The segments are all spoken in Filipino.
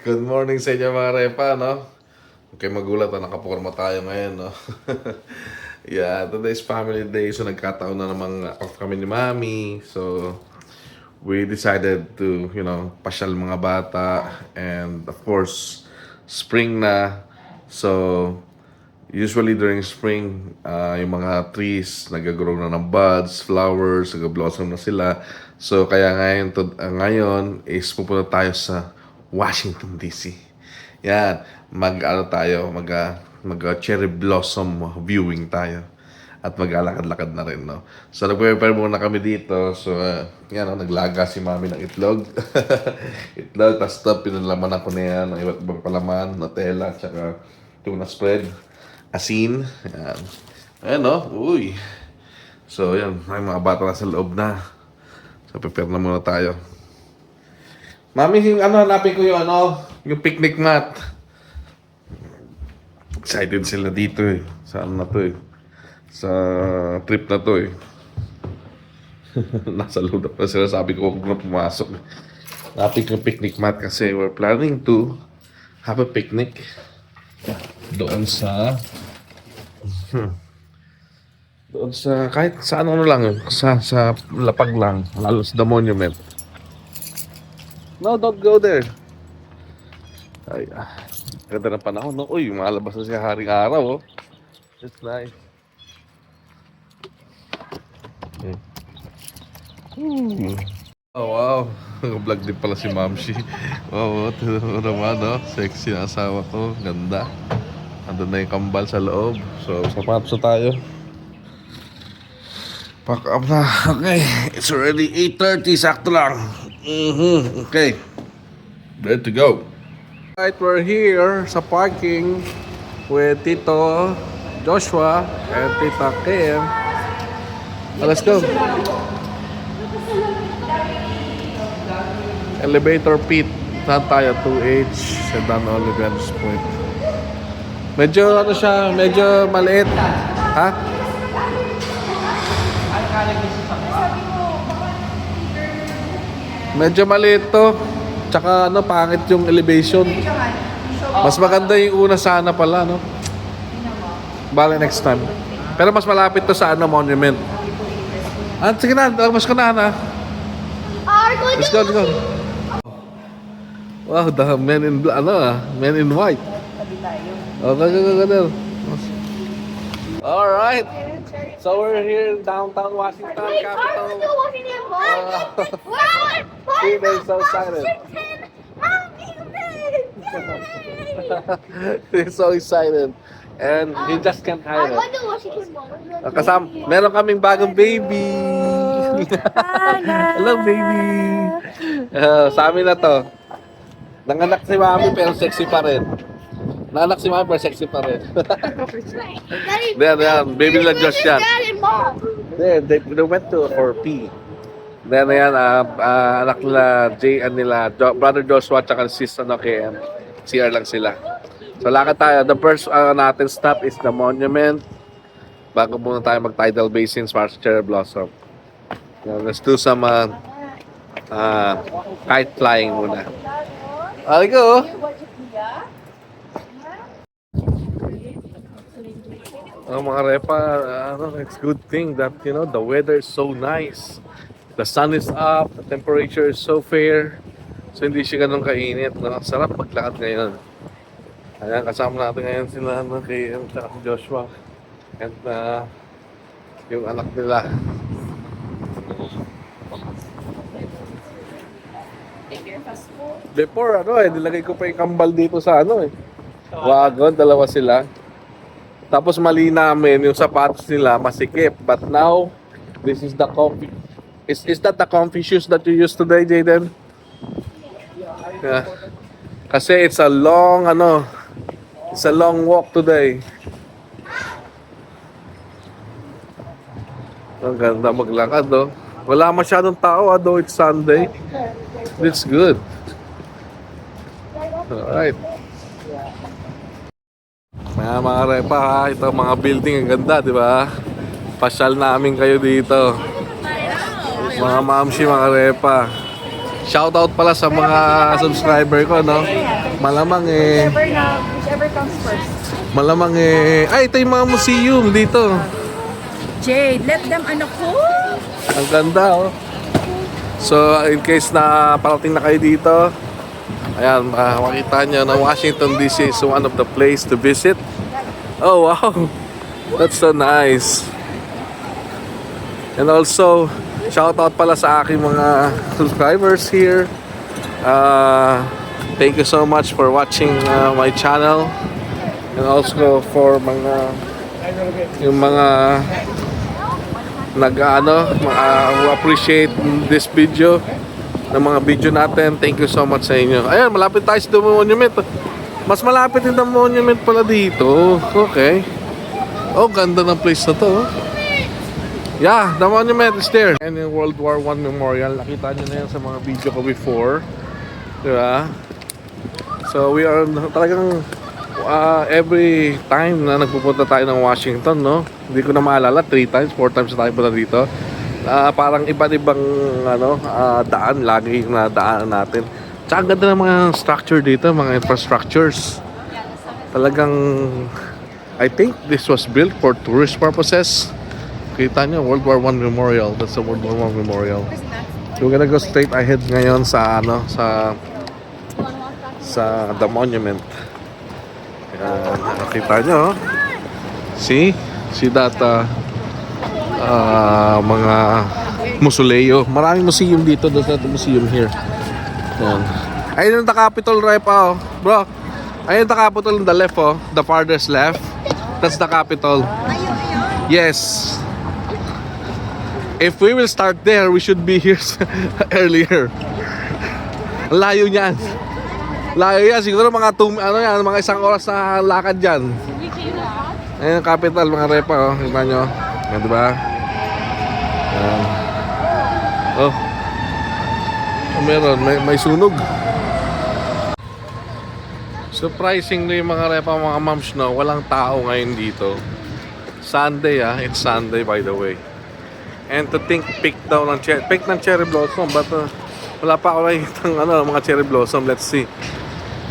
Good morning sa inyo mga repa, no? Okay, magulat na nakaporma tayo ngayon, no? Yeah, today's family day, so nagkataon na namang off kami ni Mami. So, we decided to, pasyal mga bata. And of course, spring na. So, usually during spring, yung mga trees nag-grow na ng buds, flowers, nag-blossom na sila. So, kaya ngayon is pupunta tayo sa Washington, D.C. Yan, mag cherry blossom viewing tayo. At maglalakad-lakad na rin, no? So, nag-prepare muna kami dito. So, yan, naglaga si Mami ng itlog. Itlog, tapos pinalaman ako na yan ng iba't ibang palaman, Nutella, tsaka tuna spread, asin. Yan. Ayan, no? Uy. So, yan, may mga bata na sa loob na. So, prepare na muna tayo. Mami, hanapin ko yung picnic mat. Excited sila dito eh. Sa na to eh. Sa trip na to eh. Nasa loob na sila. Sabi ko, huwag na pumasok. Hanapin ko yung picnic mat kasi we're planning to have a picnic doon sa kahit sa ano lang sa lapag lang, lalo sa the monument. No, don't go there. Ay, ganda ng panahon, no? Uy, malabas na siya haring araw, oh. It's nice. Oh, wow. Nag-vlog din pala si Mamshi. Wow, ito naman, no? Sexy na asawa ko. Ganda. Andun na yung kambal sa loob. So, sapatos na tayo. Pack up na. Okay. It's already 8:30. Sakto lang. Okay. Ready to go. Alright, we're here sa parking with Tito Joshua and Tita Kim. Let's go. Elevator pit. Saan tayo? 2H. Sedan Olivier's Point. Medyo siya, medyo maliit. Ha? Medyo maliit to. Tsaka pangit yung elevation. Mas maganda yung una sana pala, no? Bale next time. Pero mas malapit to sa monument. Sige na, mas ka na, ha? Let's go, let's go. Wow, the men in men in white. Okay, go. Alright. So we're here in downtown Washington, capital. He's so excited. He's so excited. And he just can't hide it. Meron kaming bagong baby. Hello, baby. Sa amin na to. Nanganak si Mami pero sexy pa rin. Nanganak si Mami pero sexy pa rin. Then, baby nila Josh yan. They went for pee. Then, anak nila Jay and brother Joshua at sis KM. CR lang sila. So, lakad tayo. The first natin stop is the monument. Bago muna tayo mag-tidal basins para sa cherry blossom. Let's do some kite flying muna. I'll go. Mga repa, it's good thing that the weather is so nice. The sun is up, the temperature is so fair. So hindi siya ganun kainit, no? Sarap maglakad ngayon. Ayan, kasama natin ngayon sila kay Joshua and yung anak nila. Before nilagay ko pa yung kambal dito sa wagon, dalawa sila. Tapos mali namin yung sapatos nila masikip. But now, this is the comfy. Is that the comfy shoes that you use today, Jaden? Yeah. Kasi it's a long walk today. Ang ganda maglakad, no? Wala masyadong tao, though it's Sunday. It's good. Alright. Mga repa, ha? Ito mga building, ang ganda, di ba? Pasyal namin kayo dito. Mga mamshi, mga repa. Shoutout pala sa mga subscriber ko, no? Malamang eh. Whichever comes first. Malamang eh. Ay, ito yung mga museum dito. Jade, let them anak ko. Ang ganda, oh. So, in case na parating na kayo dito, ayan, makikita nyo na Washington DC is one of the place to visit. Oh, wow. That's so nice. And also, shoutout pala sa aking mga subscribers here. Thank you so much for watching my channel. And also for yung mga who appreciate this video, ng mga video natin. Thank you so much sa inyo. Ayan, malapit tayo sa The Monument. Mas malapit din ang monument pala dito. Okay. Oh, ganda ng place na to. Yeah, the monument is there. And yung World War I Memorial, nakita nyo na yan sa mga video ko before. Diba? So we are talagang every time na nagpupunta tayo ng Washington, no? Hindi ko na maalala, 3 times, 4 times na tayo punta dito. Parang iba't-ibang daan, lagi na daan natin. Tsaka ang ganda ng mga structure dito, mga infrastructures. Talagang, I think this was built for tourist purposes. Kita nyo, World War I Memorial. That's the World War I Memorial. So we're gonna go straight ahead ngayon sa The Monument. Nakita nyo, see that mga musuleo. Maraming museum dito. There's not a museum here. Ayan. Ayun yung the Capitol right pa, oh. Bro, ayun the Capitol on the left, oh. The farthest left. That's the Capitol. Yes. If we will start there, we should be here earlier. Layo niyan. Layo yan. Siguro mga mga isang oras na lakad dyan. Ayun ang Capitol, mga repa, oh. Tignan nyo. Yan, diba? Oh. Meron. May sunog. Surprisingly, mga repa, mga moms, no, walang tao ngayon dito. Sunday, it's Sunday, by the way. And to think, pick ng cherry blossom, but wala pa ako nakikita mga cherry blossom. Let's see.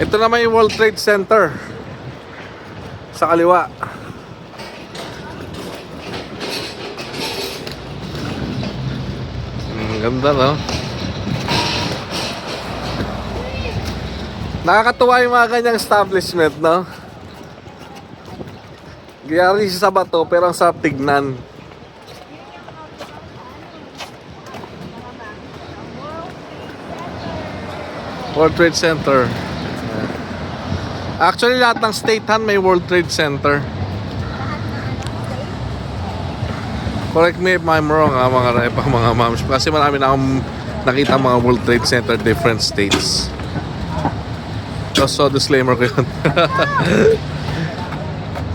Ito naman yung World Trade Center sa kaliwa. Ganda, no? Nakakatuwa yung mga ganyang establishment, no? Gayari siya sa bato, pero ang sarap tignan. World Trade Center. Actually, lahat ng statehan may World Trade Center. Correct me if I'm wrong, mga repa, mga moms. Kasi marami na akong nakita mga World Trade Center different states. So, disclaimer ko yun.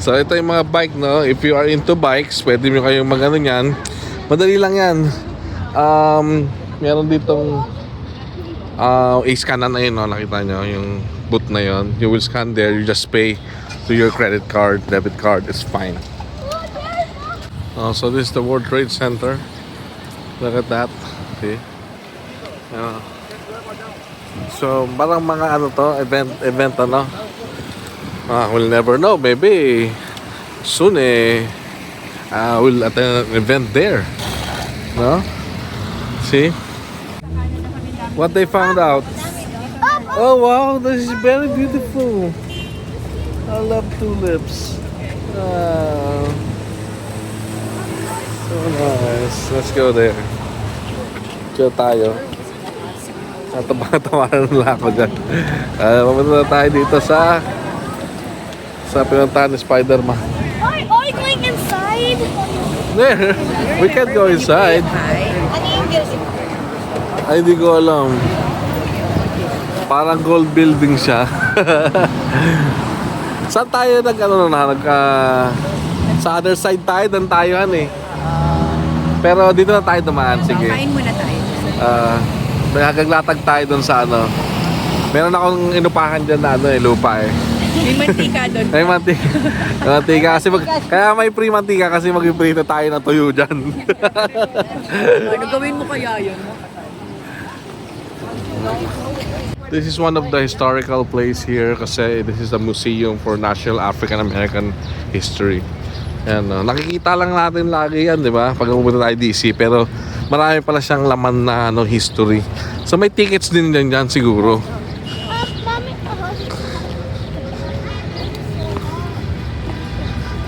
So, ito yung mga bike, no? If you are into bikes, pwede nyo kayong mag-ano yan. Madali lang yan. Meron ditong i-scan na yun, no? Nakita nyo yung booth na yun. You will scan there, you just pay to your credit card, debit card, it's fine. So this is the World Trade Center. Look at that. Okay. So parang mga event ano. We'll never know. Maybe soon we'll attend an event there. No? See? What they found out. Oh wow, this is very beautiful. I love tulips. So nice. Let's go there. Chill tayo. Tawa-tawanan lang ako dyan. Pumunta na tayo dito sa pinuntahan ni Spider-Man. Are you going inside? There. We can't go inside. Ay, hindi ko alam. Parang gold building siya. Saan tayo sa other side tayo, doon tayo Pero dito na tayo dumaan, sige. Kain muna tayo. Nagaglatag tayo doon sa Meron akong inupahan dyan na lupa May mantika doon. May mantika kasi kaya may free mantika kasi mag-prito tayo ng tuyo dyan. Ano gawin mo kaya yun? This is one of the historical place here kasi this is the Museum for National African American History. Yan, nakikita lang natin lagi yan, di ba? Pag pumunta tayo DC, pero marami pala siyang laman na history. So may tickets din dyan siguro.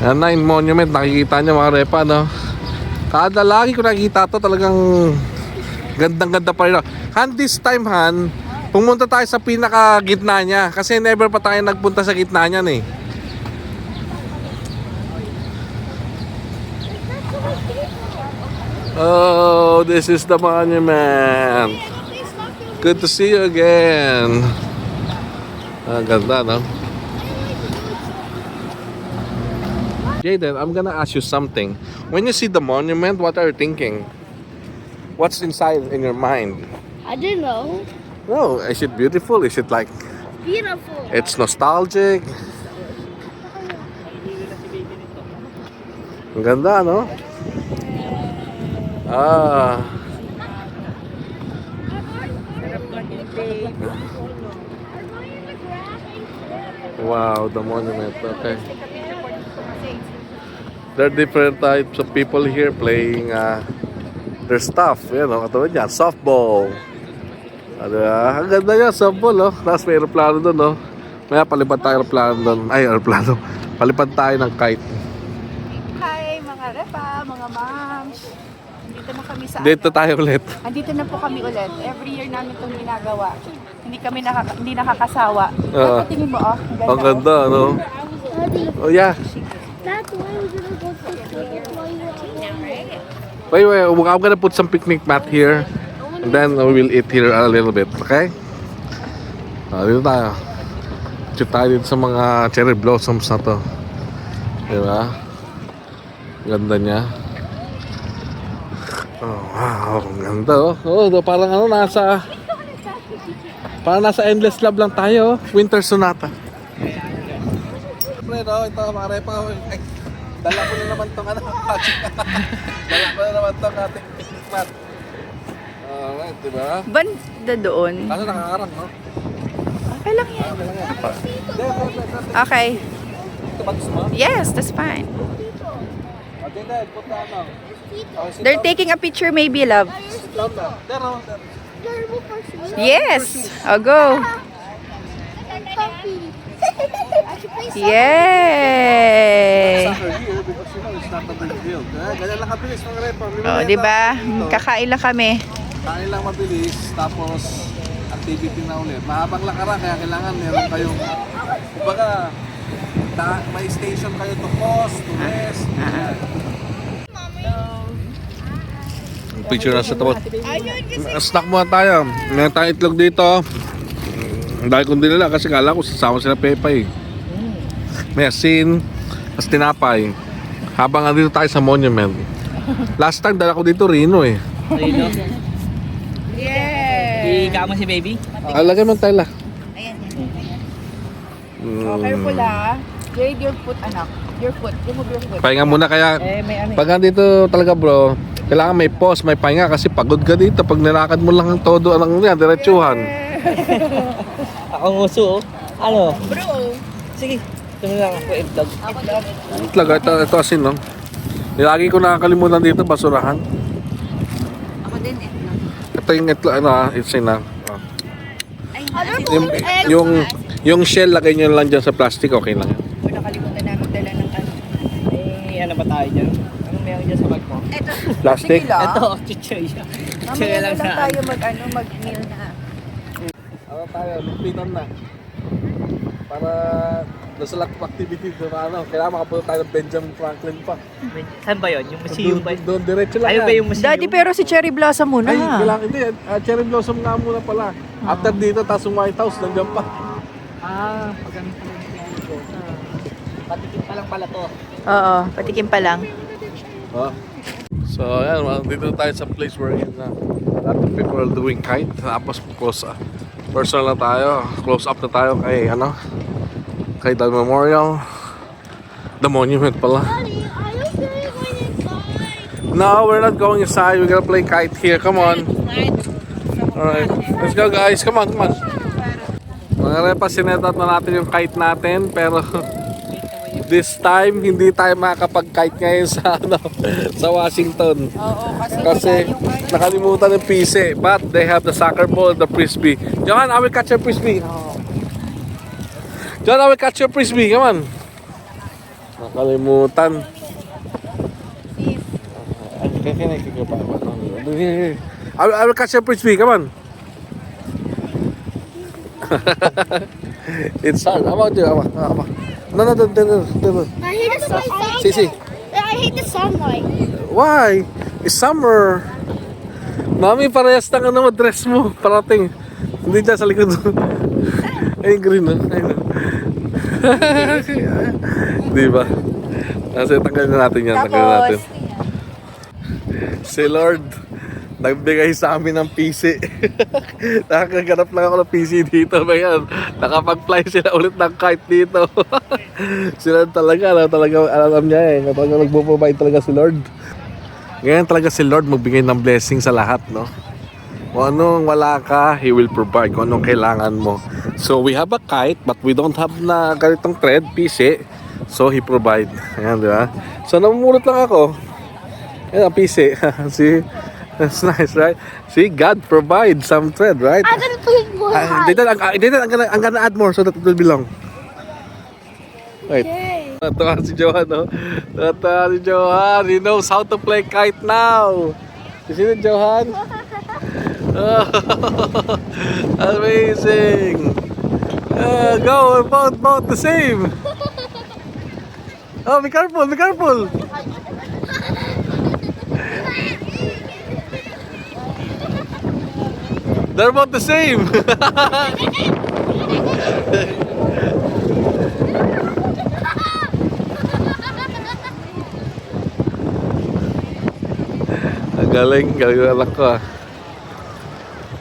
Yan na yung monument, nakikita nyo mga repa, no? Kada lagi ko nakikita to, talagang gandang-ganda pa rin. Han, this time, Han, pumunta tayo sa pinaka-gitna niya. Kasi never pa tayo nagpunta sa gitna niyan eh. Oh, this is the monument. Good to see you again. Ang ganda, no? Jaden, I'm gonna ask you something. When you see the monument, what are you thinking? What's inside in your mind? I don't know. No, is it beautiful? Is it like Beautiful. it's nostalgic? Ang ganda, no? Ah. Wow, the monument. Okay. There are different types of people here playing their stuff. You know, katulad yan, softball. Ang ganda yan, softball, no? Tapos may aeroplano doon, no? Maya palipad tayo aeroplano doon. Ay, aeroplano. Palipad tayo ng kite. Hi, mga repa, mga moms. Andito na kami sa Dito tayo ulit. Andito na po kami ulit. Every year namin itong ginagawa. Hindi kami hindi nakakasawa. Tingin mo, oh. Ang ganda, no? Daddy, Oh, yeah. that's why we're gonna go to picnic while you're Wait, I'm gonna put some picnic mat here. And then we will eat here a little bit, okay? Dito tayo. Dito tayo dito sa mga cherry blossoms na to. Diba? Ganda niya. Oh, wow, ang ganda, oh. Oh, parang nasa Endless Love lang tayo, oh. Winter Sonata. Pre, no, ito mga repa. Ay, dala ko na naman tong dala ko na naman tong ating picnic mat. Alright, diba? Banda doon. Kaso nakakarang, no? Okay lang yan. Okay. Ito ba gusto mo? Yes, that's fine. Okay, dahil, punta ano? They're taking a picture, maybe, love. Down na. There, no? Yes. I'll go. Yay! Soccer here because you know it's not a big deal. Ganyan lang kabilis mga repa. Oh, di ba? Kakain lang kami. Kain lang mabilis, tapos activity na ulit. Mahabang lakaran, kaya kailangan meron kayong, kumbaga, may station kayo to pause, to rest. Picture na sa tapos. Snack muna tayo. Meron tayong itlog dito. Dahil kung dinala kasi kala ko sasama sila Pepa eh. May asin, as tinapay. Habang andito tayo sa monument. Last time dala ko dito Rino eh. Rino? Yay! Ikama si baby? Lagay mo tayo la. Oh, careful ah. Jade, your foot, anak. Your foot. Remove your foot. Pahinga muna kaya. May ano Pag andito talaga bro, kailangan may pause, may pahinga kasi pagod ka dito. Pag nilakad mo lang ang todo, anong yan, diretsuhan. Ako nguso oh. Ano? Bro. Sige. Ito na lang ako itlog. Talaga, ito asin no. Lagi ko nakakalimutan dito, basurahan. Ako din eh. Ito yung itlog, asin na. Ay, Yung shell, lagay nyo lang dyan sa plastic, okay lang yan. nakalimutan namin dala ng ano. Ano ba tayo dyan? Anong meron dyan sa bag mo? Ito. Plastic? Sige lang. Ito, chichoy. Mamaya Chichoy na lang lang sa tayo mag-meal na. Ano tayo, lupitan na. Para nasa lahat ng activity doon, kailangan makapunta tayo ng Benjamin Franklin pa. Saan ba yun? Yung museum ba? Doon, diretso lang Ayun yan. ba yung museum? Daddy, pero si Cherry Blossom muna. Ay, kailangan hindi. Cherry Blossom nga muna pala. After dito, tapos yung White House, nandiyan pa. Pag ganun pala yung plano ko. Patikim pa lang pala to. Oo, patikim pa lang. So, ayan, dito tayo sa place where a lot of people are doing kite. Tapos, personal na tayo. Close up na tayo kay, kay the memorial. The monument pala. Daddy, are you really going inside? No, we're not going inside. We're gonna play kite here. Come on. Alright. Let's go guys. Come on, come on. Mga repa, sinetat na natin yung kite natin. Pero this time, hindi tayo makakapag-kite ngayon sa, sa Washington. Oo, Kasi nakalimutan yung PC. But they have the soccer ball and the frisbee. Johan, I will catch your frisbee. John, I will catch your frisbee. Come on. Nakalimutan. I will catch your frisbee. Come on. It's hard. How about you? No. I hate the sunlight. See. I hate the sunlight. Why? It's summer. Mami, parehas ng ano mo, dress mo. Parating. Hindi dyan sa likod. Ay, green na. Ayun. Di ba? Kasi tanggalin na natin yan. Tanggalin natin. Si Lord, nagbigay sa amin ng PC. Nakaganap lang ako ng PC dito. Bayan. Nakapag-fly sila ulit ng kite dito. Sila talaga, alam niya eh. Talaga nagpo-provide talaga si Lord. Ngayon talaga si Lord magbigay ng blessing sa lahat, no? Kung anong wala ka, He will provide. Kung anong kailangan mo. So we have a kite, but we don't have na ganitong thread, PC. So He provide. Ayan, di ba? So namumulot lang ako. Ayan ang PC. See? That's nice, right? See, God provides some thread, right? I'm gonna put more I'm gonna add more so that it will belong. Wait. Natuwa si Johan, no? Natuwa si Johan. He knows how to play kite now. You see it, Johan? Oh, amazing. Go, both the same. Oh, be careful, be careful. They're both the same. Galing anak ko.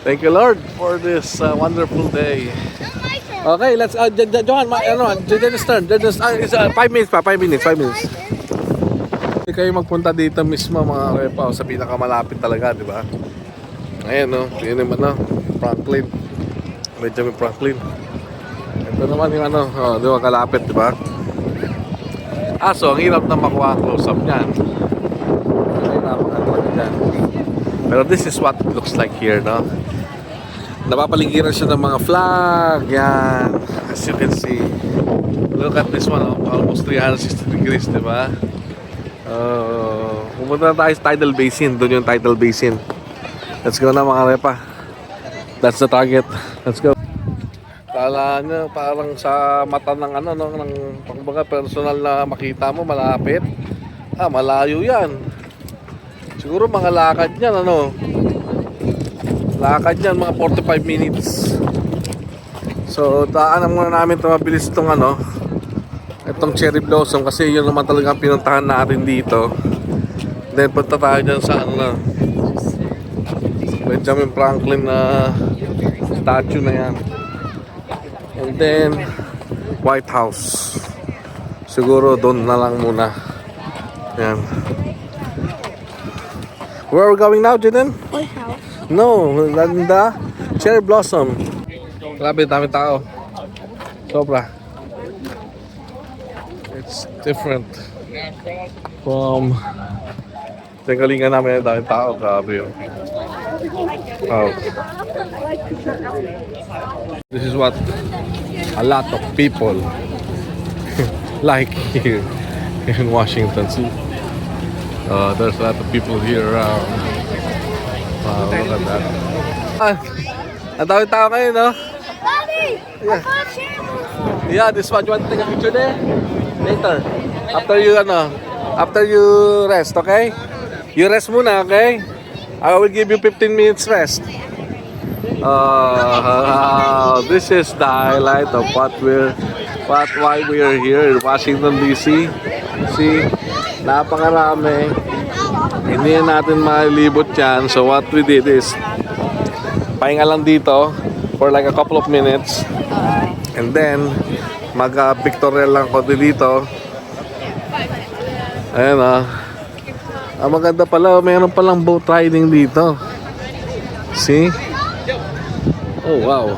Thank you, Lord, for this wonderful day. Okay, let's Johan, Jen's turn. It's 5 minutes pa, 5 minutes. Hindi kayo magpunta dito mismo mga repa sa pinakamalapit talaga, di ba? Ayan, no. Yun naman, no. Franklin. Benjamin Franklin. Ito naman yung di ba kalapit, di ba? So ang hirap na makuha ang close-up niyan. Pero this is what it looks like here, no? Napapaligiran siya ng mga flag. Yan. As you can see. Look at this one, almost 360 degrees, di ba? Pumunta na tayo sa tidal basin. Doon yung tidal basin. Let's go na mga repa. That's the target. Let's go. Kala nyo parang sa mata ng ng pagbaga personal na makita mo malapit. Malayo yan. Siguro mga lakad niyan, lakad niyan, mga 45 minutes. So, daanan muna namin ito mabilis itong itong cherry blossom kasi yun naman talagang pinuntahan natin dito. Then, punta tayo dyan sa Benjamin Franklin na statue na yan. And then, White House. Siguro doon na lang muna. Yan. Where are we going now, Jaden? White House. No, the cherry blossom. Grabe, dami tao. Sobra. It's different from Tengkalingan namin, dami tao. Grabe yun. Oh. This is what a lot of people like here in Washington. See? There's a lot of people here around. Wow, look at that. Ang dami tao ngayon, no? Daddy! Yeah. I found channels. Yeah, this one. You want to take a picture there? Later. After you rest, okay? You rest muna, okay? I will give you 15 minutes rest. This is the highlight of why we are here in Washington DC. See, napakarami. Hindi natin malibot yan. So what we did is pahinga lang dito for like a couple of minutes. And then mag-pictorial lang konti dito. Ayan ang maganda pala, mayroon palang boat riding dito. See? Oh wow,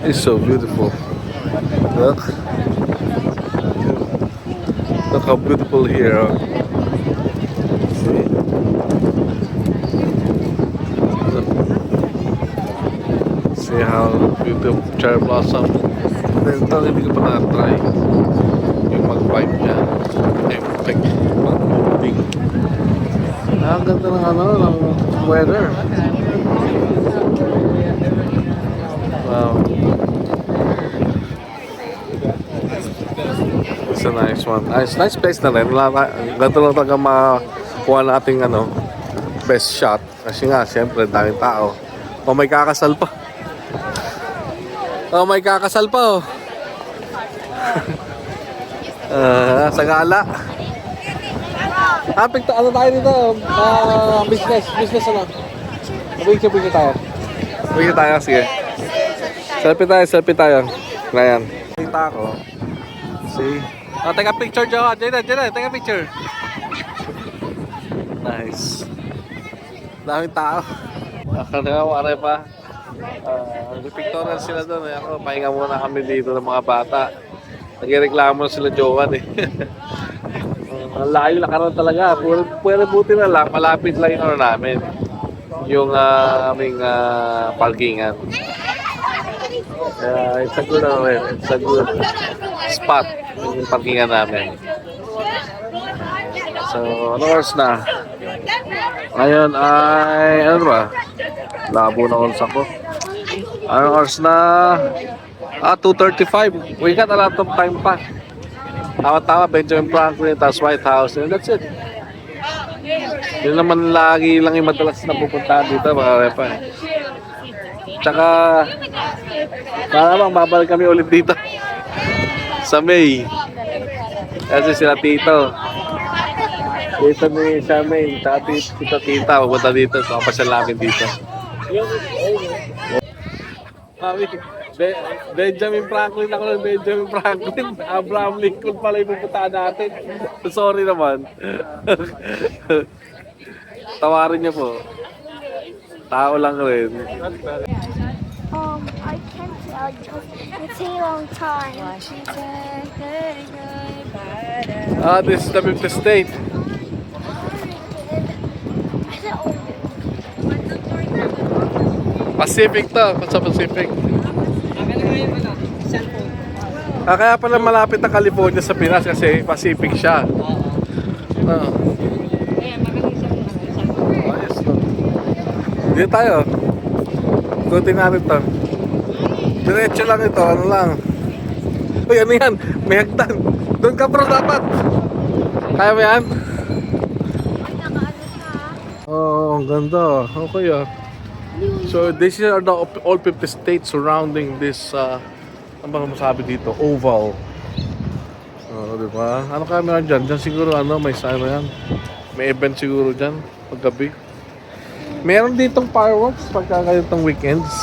it's so beautiful. Look, look how beautiful here. Oh. See? See how beautiful cherry blossom. Then ito, hindi ko pa na-try yung mag-vibe niya. Effect, mag-moving. Ang ganda ng ano, ng weather. Wow. It's a nice one. Nice place na rin. Ganito lang talaga makuha nating ano, best shot. Kasi nga, siyempre, daming tao. O may kakasal pa. Oh, may kakasal pa oh. Sa gala. Ano tayo dito? Business ano? Picture tayo. Picture tayo, sige. Selfie tayo. Ngayon. Kita ako. See? Oh, take a picture, Joe. Jaden, take a picture. Nice. Daming tao. Wala pa. Pictorial sila doon. Ako, pahinga muna kami dito ng mga bata. Nagreklamo sila Joan eh. Ang layo na karoon talaga. Pwede buti na lang. Malapit lang yung ano namin. Yung aming parkingan. It's a good it's a good spot yung parkingan namin. So, ano oras na? Ngayon ay, ano ba? Labo na oras ako. Anong oras na? 2:35. We got a lot of time pa. Tama-tama, Benjamin Franklin, tapos White House, and that's it. Yun naman lagi lang yung madalas na pupuntahan dito, mga repa. Tsaka, malamang babalik kami ulit dito. Sa May. Kasi sila Tito. Dito ni Charmaine, tsaka Tita, pupunta dito. So, pasyal namin dito. Benjamin Franklin ako ng Benjamin Franklin. Abraham Lincoln pala yung pupuntaan natin. Sorry naman. Tawarin niyo po. Tao lang rin. I can't tell because it's a long time. This is the 50th state. Pacific to. Sa Pacific. Kaya pala malapit ang California sa Pinas kasi Pacific siya. Ayos to. Dito tayo. Ikutin natin to. Diretso lang ito. Ano lang. Uy, ano yan? May hagdan. Doon ka bro dapat. Kaya mo yan? Oh, ang ganda. Okay ah. So these are the all 50 states surrounding this ano ba masabi dito? Oval. Di ba? Ano kaya meron dyan? Dyan siguro ano, may sign yan. May event siguro dyan paggabi. Meron ditong fireworks pagka ganitong weekends.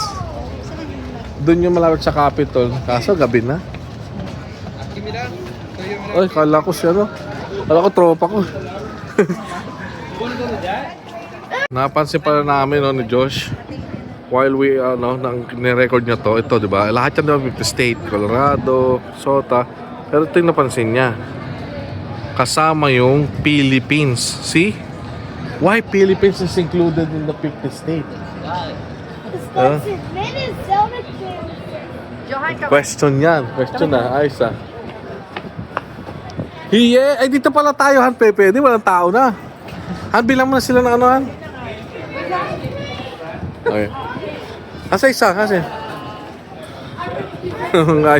Doon yung malapit sa Capitol. Kaso gabi na. Ay, kala ko siya no. Kala ko tropa ko. Napansin pala namin no, ni Josh while we nang ni-record niya to, ito 'di ba? Lahat yan 50 state, Colorado, Minnesota. Pero ito yung napansin niya. Kasama yung Philippines. See? Why Philippines is included in the 50 state? Question yan. Question na. Ayos ah. Hiye! Ay dito pala tayo, Han Pepe. Di walang tao na. Han, bilang mo na sila ng ano, Han? Okay. Asa isa? Kasi?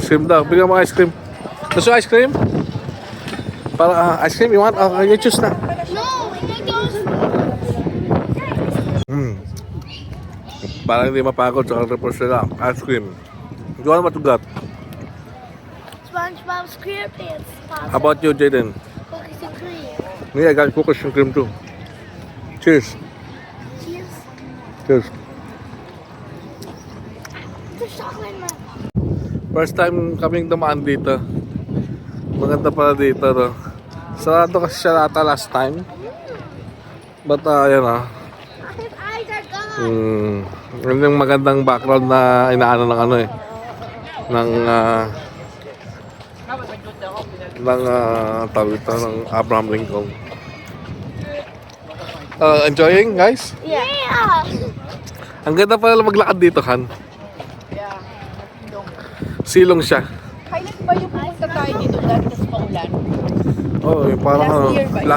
Ice cream daw. Bigyan mo ice cream. Gusto ice cream? Para ice cream, you want? Okay, you choose na. Parang hindi mapagod sa report sila. Ice cream. Do you want what you got? SpongeBob SquarePants. How about you, Jaden? Cookies and cream. Yeah, I got cookies and cream too. Cheers. Cheers. Cheers. The chocolate man. First time kaming dumaan dito. Maganda pala dito, no? Sarado kasi siya ata last time. But, yan ah. His eyes are gone. Yun yung magandang background na inaano ng ano eh. Tawag ito, ng Abraham Lincoln. Enjoying, guys? Yeah. Ang ganda pala maglakad dito, Han. Yeah. Silong siya. Kailan ba yung pumunta tayo dito dahil tas paulan? Oh, yung parang Last ano, year ba yun?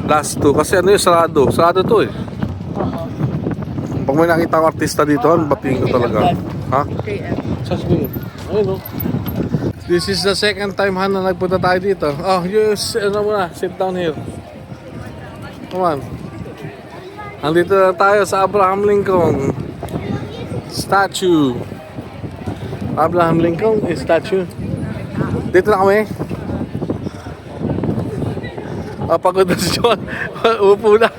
last two. Kasi ano yung sarado? Sarado to eh. Oo. Pag may nakita akong artista dito, batiin ko talaga. Ha? KM. Sa screen. Ayun o. This is the second time, Han, na nagpunta tayo dito. Oh, ano muna, sit down here. Come on. Andito na tayo sa Abraham Lincoln statue. Abraham Lincoln statue. Dito na kami. Pagod na si John. Upo na.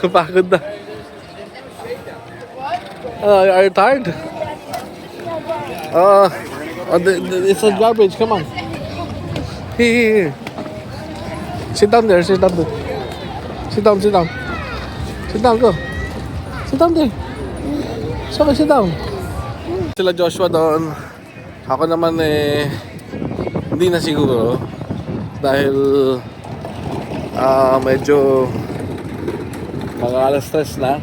Pagod na. Are you tired? It's a garbage. Come on. Here. Sit down there. Sit down there. Sit down. Sit down. Sit down. Go. Sit down there. So, sit down. Sila Joshua doon. Ako naman hindi na siguro. Dahil medyo mga alas 3 na.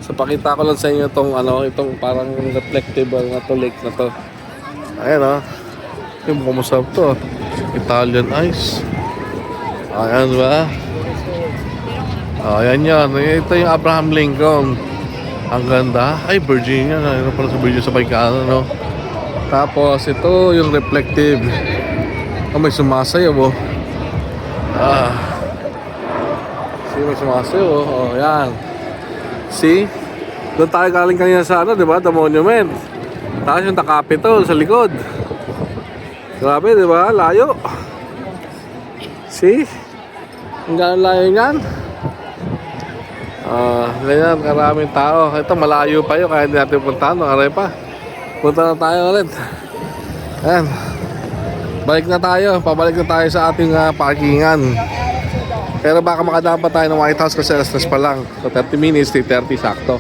So pakita ko lang sa inyo itong parang reflective na to lake na to. Ayan o. Yung kumusap to. Italian ice. Ayan ba? Ayan yan. Ito yung Abraham Lincoln. Ang ganda. Ay, Virginia. Ano pala sa Virginia sa Baykano, no? Tapos ito yung reflective. May sumasayaw oh. See, may sumasayaw oh. Yan. See? Doon tayo galing kanina sa ano, di ba? The Monument. Tapos yung The Capitol sa likod. Grabe, di ba? Layo. See? Ang gano'n layo yan. Ganyan, karaming tao. Ito, malayo pa yun. Kaya hindi natin puntahan. Aray pa. Punta na tayo ulit. Ayan. Balik na tayo. Pabalik na tayo sa ating parkingan. Pero baka makadaan pa tayo ng White House kasi alas 3 pa lang. So 30 minutes, 3:30 sakto.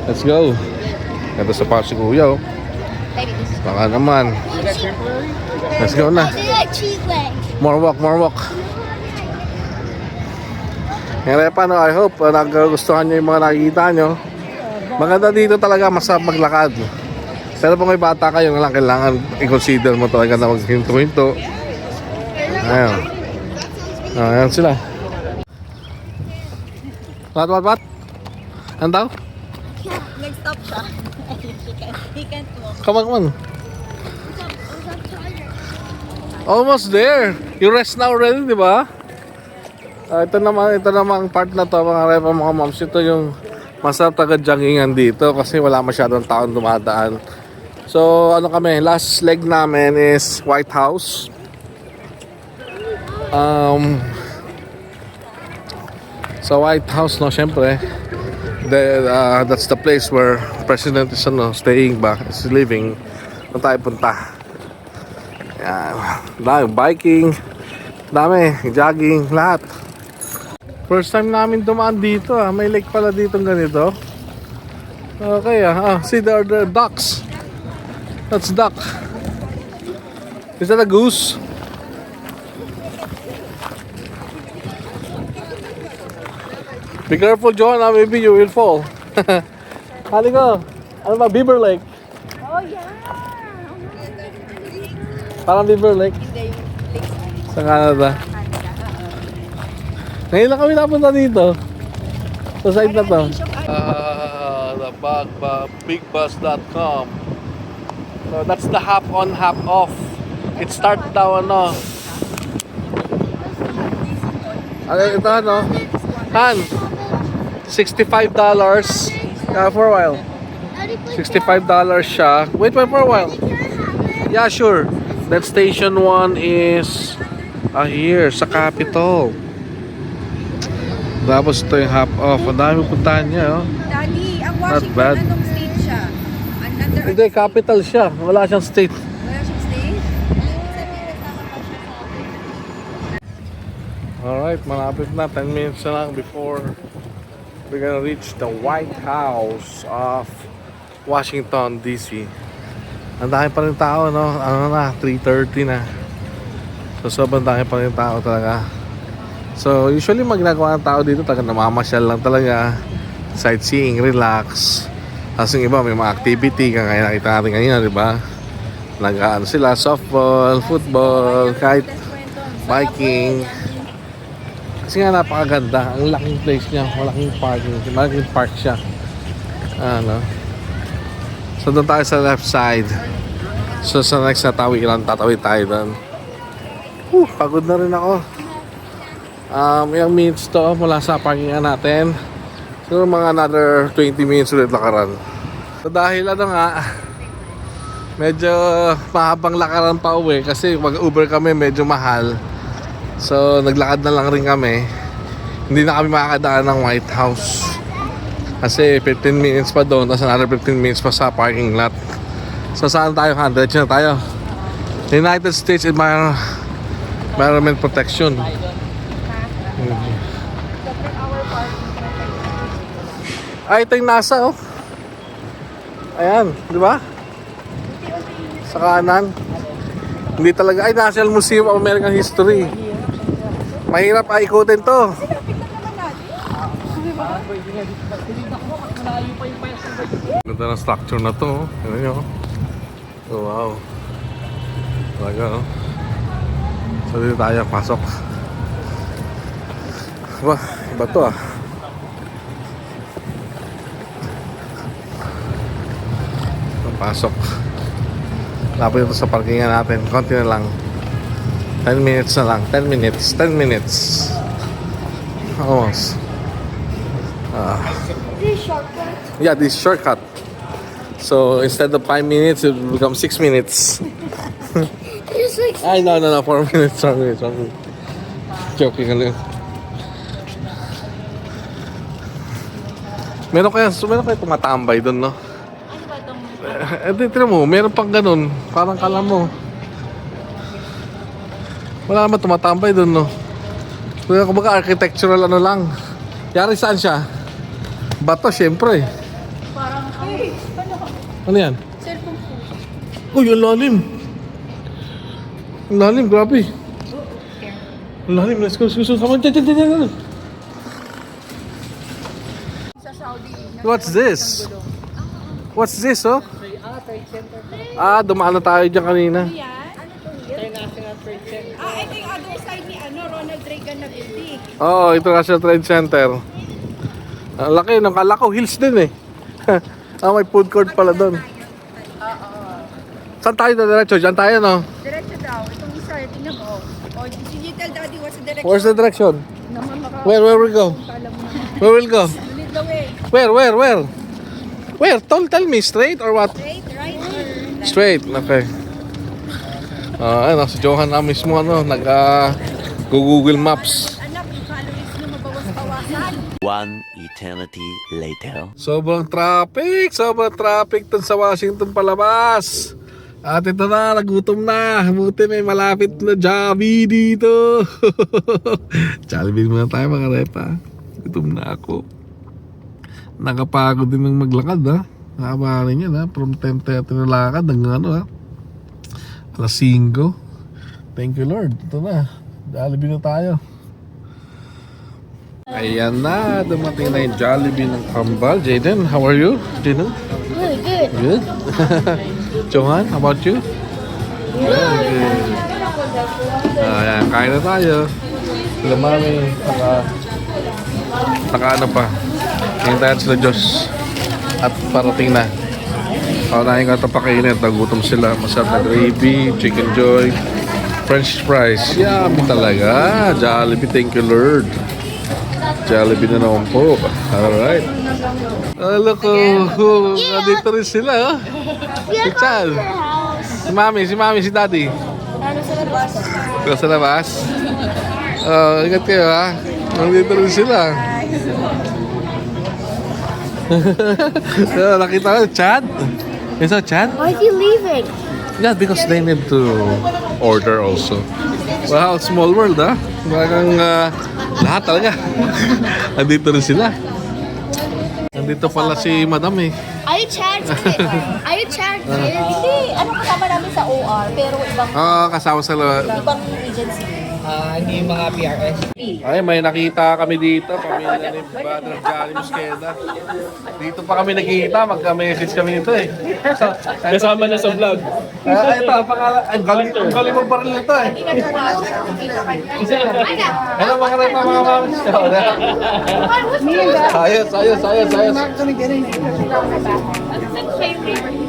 Let's go. Ito sa pa si Kuya oh. Baka naman. Let's go na. More walk, more walk. Ngayon pa no, I hope nagustuhan nyo yung mga nakikita nyo. Maganda dito talaga, masarap maglakad. Pero kung may bata kayo, lang kailangan i-consider mo talaga na maghinto-hinto. Ayan. Ayan sila. What? Ano daw? Nag-stop siya. He can't walk. Come on. Almost there. You rest now already, di ba? Ito naman part na to, mga repa, mga moms. Ito yung masarap taga-joggingan dito kasi wala masyadong taon dumadaan. So, ano kami, last leg namin is White House. Sa White House, no, syempre, that's the place where President is staying ba, is living. Doon tayo punta. Yan. Dami, biking, dami, jogging, lahat. First time namin dumaan dito may lake pala dito ganito. Okay see there are the ducks. That's duck. Is that a goose? Be careful, Joanna, maybe you will fall. Hali ko. Ano ba, Beaver Lake? Oh, yeah. Parang Beaver Lake. Sa Canada. Ngayon lang kami napunta dito. Sa side na to. Bigbus.com. So that's the hop on, hop off. It start daw ito Han, $65 for a while. $65 siya. Wait for a while. Yeah, sure. That station 1 is here sa Capitol. Tapos ito yung hop off. Ang dami puntahan niya Daddy, ang Not Washington, bad. anong state siya? Under Hindi, capital siya. Wala siyang state. wala siyang state? Alright. Alright, malapit na. 10 minutes na lang before we're gonna reach the White House of Washington, D.C. Ang dami pa rin tao, no? Ano na, 3:30 na. So, sobrang dami pa rin tao talaga. So, usually ginagawa ng tao dito, talaga namamasyal lang talaga. Sightseeing, relax. Tapos yung iba, may mga activity, kaya nakita natin kanina, di ba? Nag-ano sila, softball, football, kahit biking. Kasi nga napakaganda. Ang laking place niya. Malaking parking. Malaking park siya. Ano. So doon tayo sa left side. So sa next na tawiran, tatawid tayo doon. Pagod na rin ako. Ilang minutes to mula sa parkingan natin. So mga another 20 minutes ulit lakaran. So dahil ano nga, medyo mahabang lakaran pa uwi kasi mag-Uber kami medyo mahal. So naglakad na lang rin kami. Hindi na kami makakadaan ng White House. Kasi 15 minutes pa doon, tapos another 15 minutes pa sa parking lot. So saan tayo? Diretso na tayo. United States Environment Protection. Ay, ito yung NASA, oh. Ayan, di ba? Sa kanan. Hindi talaga, ay, National Museum of American History. Mahirap ikutin to. Ganda ng structure na to, oh. Ano nyo? Oh, wow. Talaga, oh. So, dito tayo, pasok. Iba to, ah. Pasok. Lapit ito sa parkingan natin. Konti na lang. 10 minutes na lang. 10 minutes. 10 minutes. Almost. This shortcut. Yeah, this shortcut. So, instead of 5 minutes, it will become 6 minutes. It's like Ay, no, 4 minutes. 4 minutes. 4 minutes. Joking lang. Meron kaya tumatambay doon, no? Tignan mo, meron pang ganun. Parang kala mo. Wala naman tumatambay doon, no? Kaya kumbaga architectural ano lang. Yari saan siya? Bato, syempre. Parang, Ano yan? cellphone po. Uy, ang lalim. Ang lalim, grabe. Ang lalim, let's go. Come on, dyan. Sa Saudi. What's this? What's this, oh? Trade Center. Dumaan na tayo dyan kanina. Yan. International Trade Center. Ito yung other side ni Ronald Reagan na building. Oo, International Trade Center. Ang laki, ng Kalakaw Hills din eh. May food court pala doon. Saan tayo na diretso? Diyan tayo, no? Diretso daw. Itong isa, tingnan mo. Did you tell Daddy what's the direction? Where's the direction? Naman maka... Where we go? Alam mo na. Where we'll go? Lead the way. Where? Where? Tell me, straight or what? Straight, right, or left? Straight, okay. Ano, si Johan na mismo, ano, Google Maps. Anak, yung calories na mabawas-bawasan. One eternity later. Sobrang traffic dun sa Washington palabas. At ito na, nagutom na. Buti may malapit na Jollibee dito. Jollibee muna tayo mga repa. Gutom na ako. Nakapagod din ng maglakad, ha. Nakabarin yan, ha. From 10:30 na lakad hanggang ano, ha. Alas 5. Thank you, Lord. Ito na. Jollibee na tayo. Ayan na. Dumating na yung Jollibee ng Kambal. Jaden, how are you? Jaden? good. Good. Johan, how about you? Good. Ayan, kain na tayo. Sila mami, saka ano pa. Hintayan sila Diyos. At parating na. Paunahin ka ito pakainin at nagutom sila. Masarap na gravy, chicken joy, french fries. Yummy talaga. Jollibee, thank you Lord. Jollibee na naman po. Alright. Look, dito rin sila. Oh. Si Chal. Si Mami, si Daddy. Ito sa labas. Ingat kayo ha. Nandito rin sila. Nakita ko, Chad. Is that Chad? Why is he leaving? Yeah, because they need to order also. Wow, small world, huh? Talagang lahat talaga. Andito rin sila. Nandito pala si Madam eh. Are you charged? Are you charged? Hindi, ano kasama namin sa OR, pero ibang Kasama sa ibang agency. Hindi yung mga PRS. Ay, may nakita kami dito, pamilya ni Brother Johnny Mosqueda. Dito pa kami nakikita, magka-message kami nito eh. Kasama na sa vlog. Ito, pangalan, ang galing mo baril nito eh. Ano mga rin mga mamis ko? Ayos. Favorite.